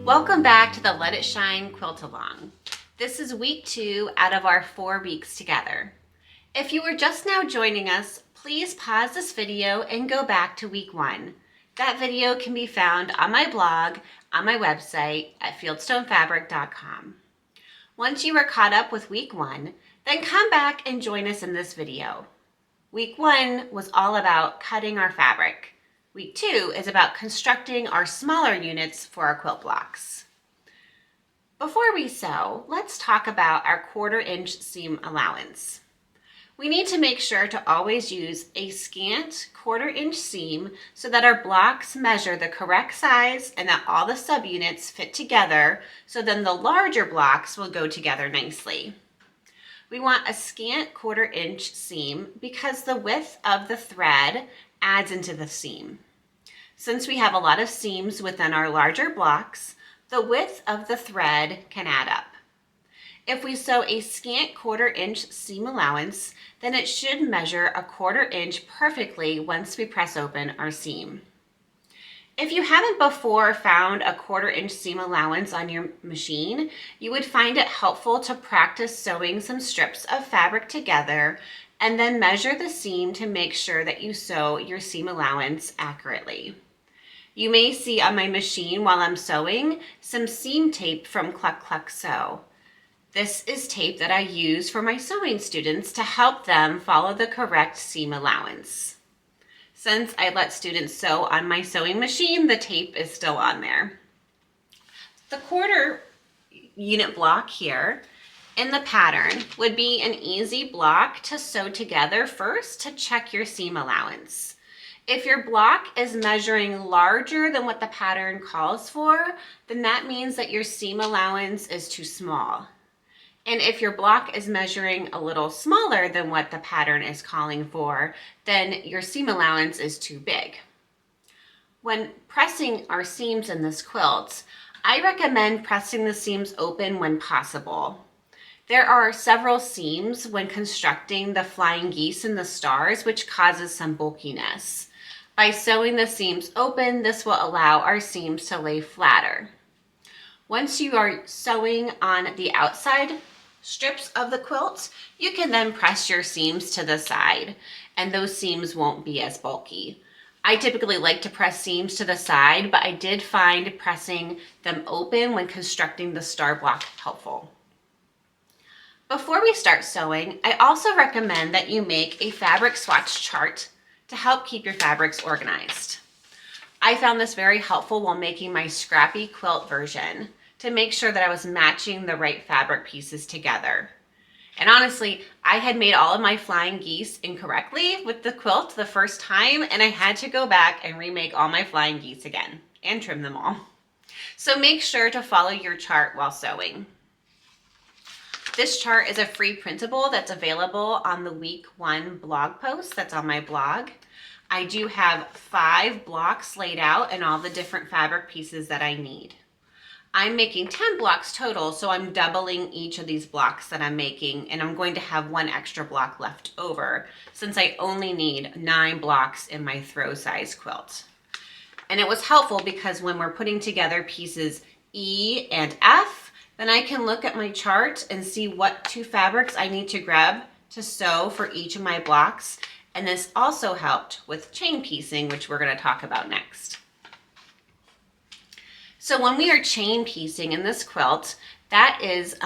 Welcome back to the Let It Shine Quilt Along. This is week 2 out of our 4 weeks together. If you are just now joining us, please pause this video and go back to week 1. That video can be found on my blog, on my website at fieldstonefabric.com. Once you are caught up with week 1, then come back and join us in this video. Week 1 was all about cutting our fabric. Week 2 is about constructing our smaller units for our quilt blocks. Before we sew, let's talk about our 1/4 inch seam allowance. We need to make sure to always use a scant 1/4 inch seam so that our blocks measure the correct size and that all the subunits fit together, so then the larger blocks will go together nicely. We want a scant 1/4 inch seam because the width of the thread adds into the seam. Since we have a lot of seams within our larger blocks, the width of the thread can add up. If we sew a scant 1/4 inch seam allowance, then it should measure a 1/4 inch perfectly once we press open our seam. If you haven't before found a 1/4 inch seam allowance on your machine, you would find it helpful to practice sewing some strips of fabric together and then measure the seam to make sure that you sew your seam allowance accurately. You may see on my machine while I'm sewing some seam tape from Cluck Cluck Sew. This is tape that I use for my sewing students to help them follow the correct seam allowance. Since I let students sew on my sewing machine, the tape is still on there. The 1/4 unit block here in the pattern would be an easy block to sew together first to check your seam allowance. If your block is measuring larger than what the pattern calls for, then that means that your seam allowance is too small. And if your block is measuring a little smaller than what the pattern is calling for, then your seam allowance is too big. When pressing our seams in this quilt, I recommend pressing the seams open when possible. There are several seams when constructing the flying geese and the stars, which causes some bulkiness. By sewing the seams open, this will allow our seams to lay flatter. Once you are sewing on the outside strips of the quilt, you can then press your seams to the side, and those seams won't be as bulky. I typically like to press seams to the side, but I did find pressing them open when constructing the star block helpful. Before we start sewing, I also recommend that you make a fabric swatch chart to help keep your fabrics organized. I found this very helpful while making my scrappy quilt version to make sure that I was matching the right fabric pieces together. And honestly, I had made all of my flying geese incorrectly with the quilt the first time, and I had to go back and remake all my flying geese again and trim them all. So make sure to follow your chart while sewing. This chart is a free printable that's available on the week 1 blog post that's on my blog. I do have 5 blocks laid out and all the different fabric pieces that I need. I'm making 10 blocks total, so I'm doubling each of these blocks that I'm making, and I'm going to have 1 extra block left over since I only need 9 blocks in my throw size quilt. And it was helpful because when we're putting together pieces E and F, then I can look at my chart and see what 2 fabrics I need to grab to sew for each of my blocks. And this also helped with chain piecing, which we're going to talk about next. So when we are chain piecing in this quilt, that is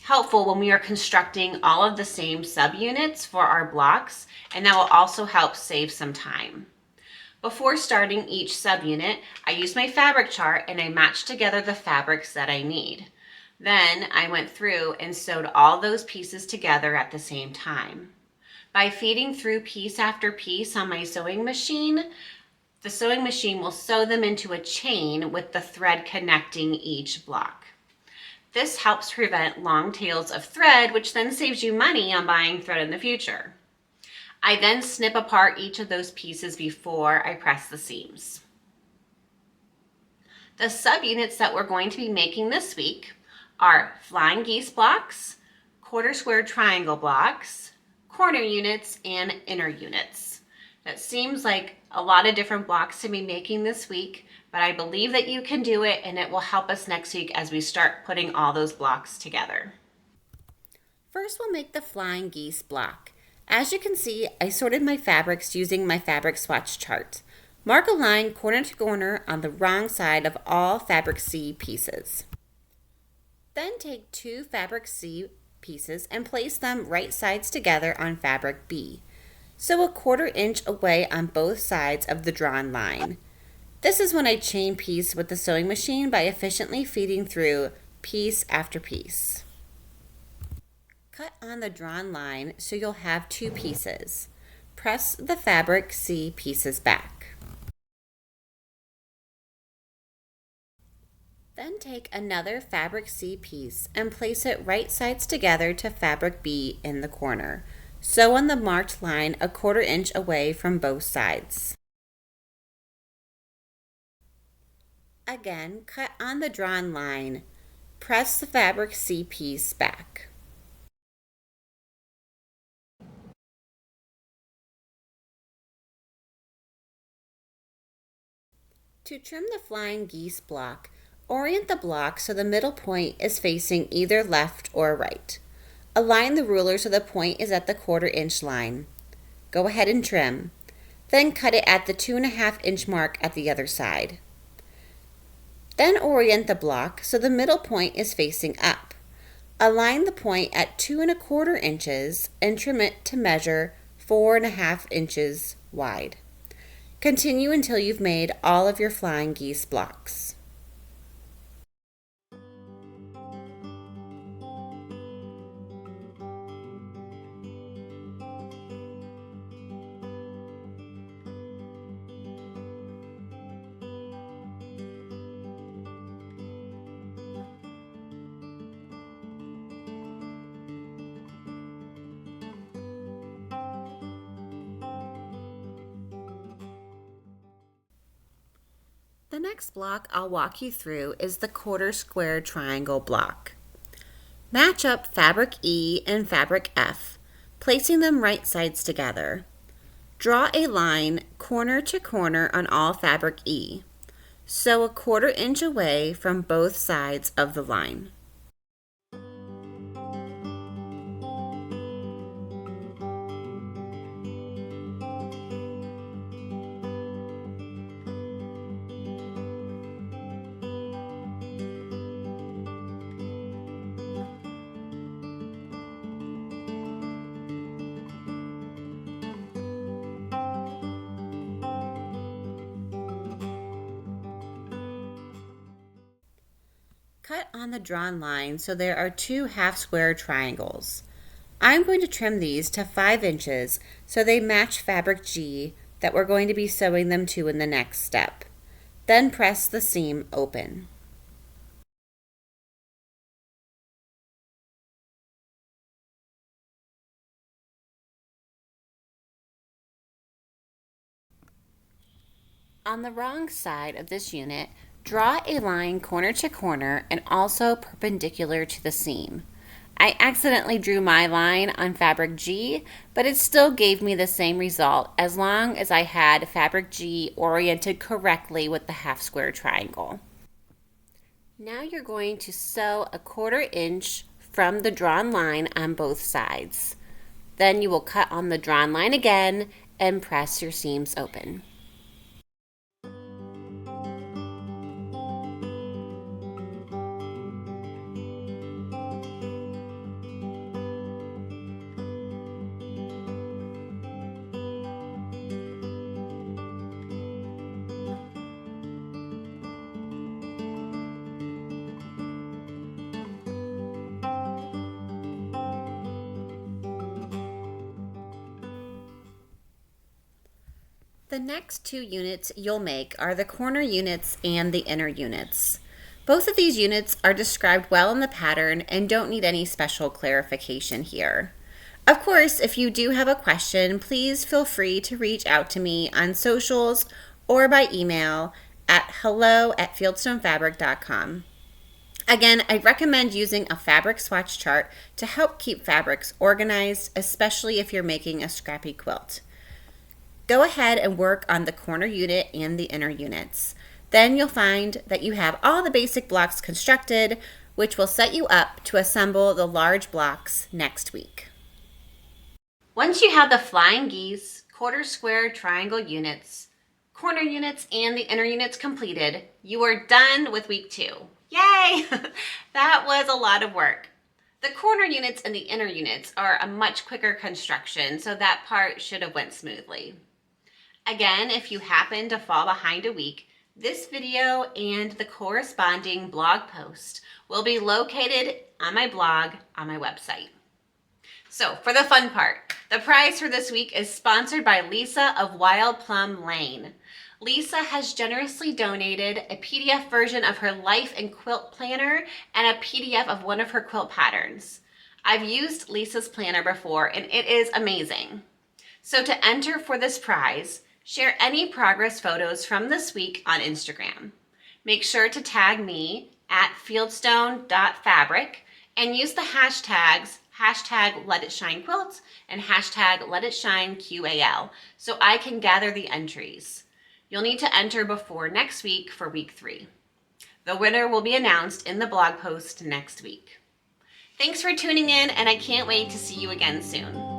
helpful when we are constructing all of the same subunits for our blocks, and that will also help save some time. Before starting each subunit, I use my fabric chart and I match together the fabrics that I need. Then I went through and sewed all those pieces together at the same time. By feeding through piece after piece on my sewing machine, the sewing machine will sew them into a chain with the thread connecting each block. This helps prevent long tails of thread, which then saves you money on buying thread in the future. I then snip apart each of those pieces before I press the seams. The subunits that we're going to be making this week are flying geese blocks, 1/4 square triangle blocks, corner units, and inner units. That seems like a lot of different blocks to be making this week, but I believe that you can do it, and it will help us next week as we start putting all those blocks together. First, we'll make the flying geese block. As you can see, I sorted my fabrics using my fabric swatch chart. Mark a line corner to corner on the wrong side of all fabric C pieces. Then take 2 fabric C pieces and place them right sides together on fabric B. Sew a 1/4 inch away on both sides of the drawn line. This is when I chain piece with the sewing machine by efficiently feeding through piece after piece. Cut on the drawn line so you'll have 2 pieces. Press the fabric C pieces back. Then take another fabric C piece and place it right sides together to fabric B in the corner. Sew on the marked line a 1/4 inch away from both sides. Again, cut on the drawn line. Press the fabric C piece back. To trim the flying geese block, orient the block so the middle point is facing either left or right. Align the ruler so the point is at the 1/4 inch line. Go ahead and trim. Then cut it at the 2.5 inch mark at the other side. Then orient the block so the middle point is facing up. Align the point at 2.25 inches and trim it to measure 4.5 inches wide. Continue until you've made all of your flying geese blocks. The next block I'll walk you through is the 1/4 square triangle block. Match up fabric E and fabric F, placing them right sides together. Draw a line corner to corner on all fabric E. Sew a 1/4 inch away from both sides of the line. Cut on the drawn line so there are 2 half-square triangles. I'm going to trim these to 5 inches so they match fabric G that we're going to be sewing them to in the next step. Then press the seam open. On the wrong side of this unit, draw a line corner to corner and also perpendicular to the seam. I accidentally drew my line on fabric G, but it still gave me the same result as long as I had fabric G oriented correctly with the half square triangle. Now you're going to sew a 1/4 inch from the drawn line on both sides. Then you will cut on the drawn line again and press your seams open. The next 2 units you'll make are the corner units and the inner units. Both of these units are described well in the pattern and don't need any special clarification here. Of course, if you do have a question, please feel free to reach out to me on socials or by email at hello@fieldstonefabric.com. Again, I recommend using a fabric swatch chart to help keep fabrics organized, especially if you're making a scrappy quilt. Go ahead and work on the corner unit and the inner units. Then you'll find that you have all the basic blocks constructed, which will set you up to assemble the large blocks next week. Once you have the flying geese, quarter square triangle units, corner units, and the inner units completed, you are done with week 2. Yay! That was a lot of work. The corner units and the inner units are a much quicker construction, so that part should have went smoothly. Again, if you happen to fall behind a week, this video and the corresponding blog post will be located on my blog on my website. So for the fun part, the prize for this week is sponsored by Lisa of Wild Plum Lane. Lisa has generously donated a PDF version of her life and quilt planner and a PDF of one of her quilt patterns. I've used Lisa's planner before and it is amazing. So to enter for this prize, share any progress photos from this week on Instagram. Make sure to tag me at fieldstone.fabric and use the hashtags #LetItShineQuilts and #LetItShineQAL so I can gather the entries. You'll need to enter before next week for week 3. The winner will be announced in the blog post next week. Thanks for tuning in, and I can't wait to see you again soon.